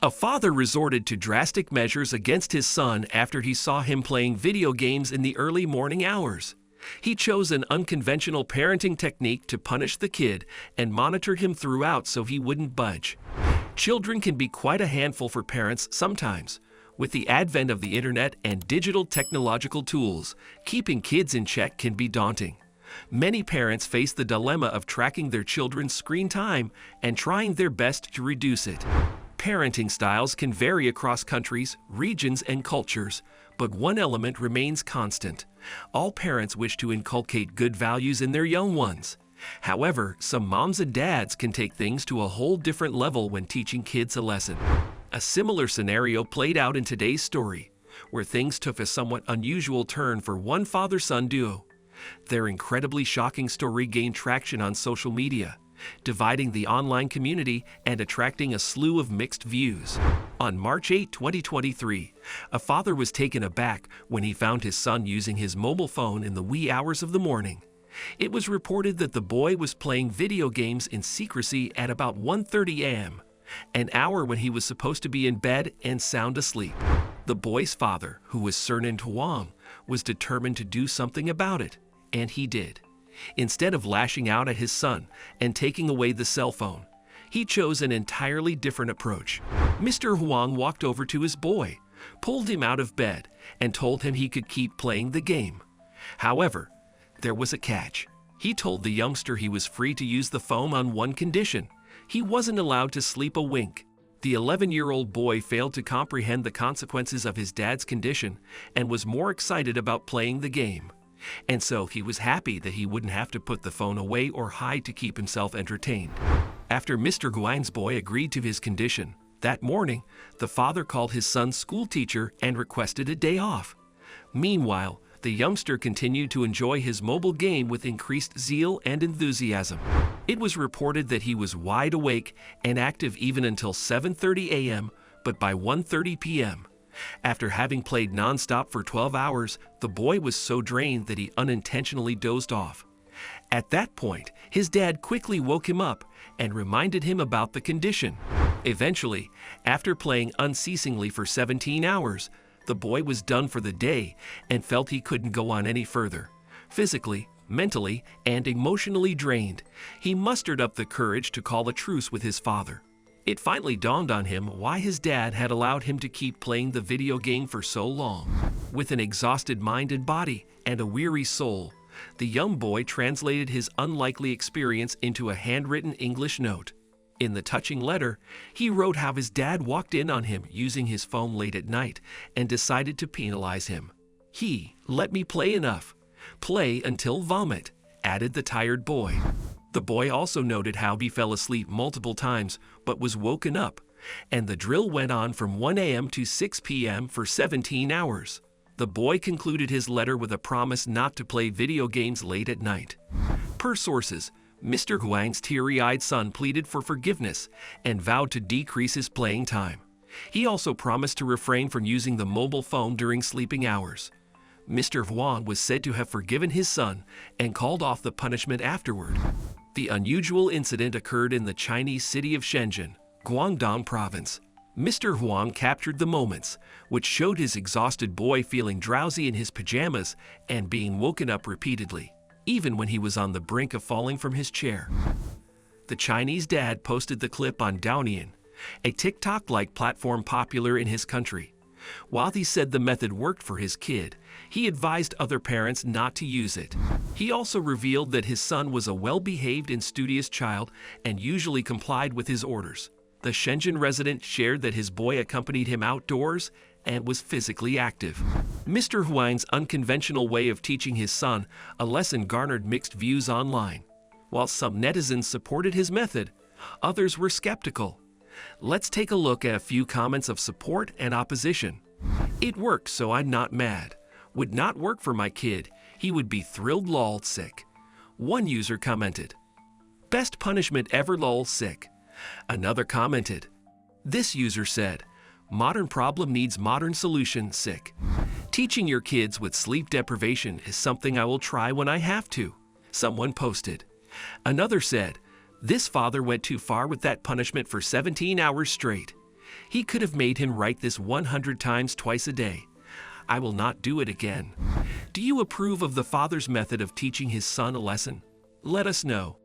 A father resorted to drastic measures against his son after he saw him playing video games in the early morning hours. He chose an unconventional parenting technique to punish the kid and monitor him throughout so he wouldn't budge. Children can be quite a handful for parents sometimes. With the advent of the internet and digital technological tools, keeping kids in check can be daunting. Many parents face the dilemma of tracking their children's screen time and trying their best to reduce it. Parenting styles can vary across countries, regions, and cultures, but one element remains constant. All parents wish to inculcate good values in their young ones. However, some moms and dads can take things to a whole different level when teaching kids a lesson. A similar scenario played out in today's story, where things took a somewhat unusual turn for one father-son duo. Their incredibly shocking story gained traction on social media, dividing the online community and attracting a slew of mixed views. On March 8, 2023, a father was taken aback when he found his son using his mobile phone in the wee hours of the morning. It was reported that the boy was playing video games in secrecy at about 1:30 a.m., an hour when he was supposed to be in bed and sound asleep. The boy's father, who was surnamed Huang, was determined to do something about it, and he did. Instead of lashing out at his son and taking away the cell phone, he chose an entirely different approach. Mr. Huang walked over to his boy, pulled him out of bed, and told him he could keep playing the game. However, there was a catch. He told the youngster he was free to use the phone on one condition: he wasn't allowed to sleep a wink. The 11-year-old boy failed to comprehend the consequences of his dad's condition and was more excited about playing the game. And so he was happy that he wouldn't have to put the phone away or hide to keep himself entertained. After Mr. Guang's boy agreed to his condition, that morning, the father called his son's school teacher and requested a day off. Meanwhile, the youngster continued to enjoy his mobile game with increased zeal and enthusiasm. It was reported that he was wide awake and active even until 7:30 a.m., but by 1:30 p.m., after having played nonstop for 12 hours, the boy was so drained that he unintentionally dozed off. At that point, his dad quickly woke him up and reminded him about the condition. Eventually, after playing unceasingly for 17 hours, the boy was done for the day and felt he couldn't go on any further. Physically, mentally, and emotionally drained, he mustered up the courage to call a truce with his father. It finally dawned on him why his dad had allowed him to keep playing the video game for so long. With an exhausted mind and body and a weary soul, the young boy translated his unlikely experience into a handwritten English note. In the touching letter, he wrote how his dad walked in on him using his phone late at night and decided to penalize him. "He let me play enough. Play until vomit," added the tired boy. The boy also noted how he fell asleep multiple times but was woken up, and the drill went on from 1 a.m. to 6 p.m. for 17 hours. The boy concluded his letter with a promise not to play video games late at night. Per sources, Mr. Huang's teary-eyed son pleaded for forgiveness and vowed to decrease his playing time. He also promised to refrain from using the mobile phone during sleeping hours. Mr. Huang was said to have forgiven his son and called off the punishment afterward. The unusual incident occurred in the Chinese city of Shenzhen, Guangdong Province. Mr. Huang captured the moments, which showed his exhausted boy feeling drowsy in his pajamas and being woken up repeatedly, even when he was on the brink of falling from his chair. The Chinese dad posted the clip on Douyin, a TikTok-like platform popular in his country. While he said the method worked for his kid, he advised other parents not to use it. He also revealed that his son was a well-behaved and studious child and usually complied with his orders. The Shenzhen resident shared that his boy accompanied him outdoors and was physically active. Mr. Huang's unconventional way of teaching his son a lesson garnered mixed views online. While some netizens supported his method, others were skeptical. Let's take a look at a few comments of support and opposition. "It works, so I'm not mad. Would not work for my kid. He would be thrilled lol sick." One user commented, "Best punishment ever lol sick." Another commented. This user said, "Modern problem needs modern solution sick. Teaching your kids with sleep deprivation is something I will try when I have to." Someone posted. Another said, "This father went too far with that punishment for 17 hours straight. He could have made him write this 100 times twice a day. I will not do it again. Do you approve of the father's method of teaching his son a lesson? Let us know.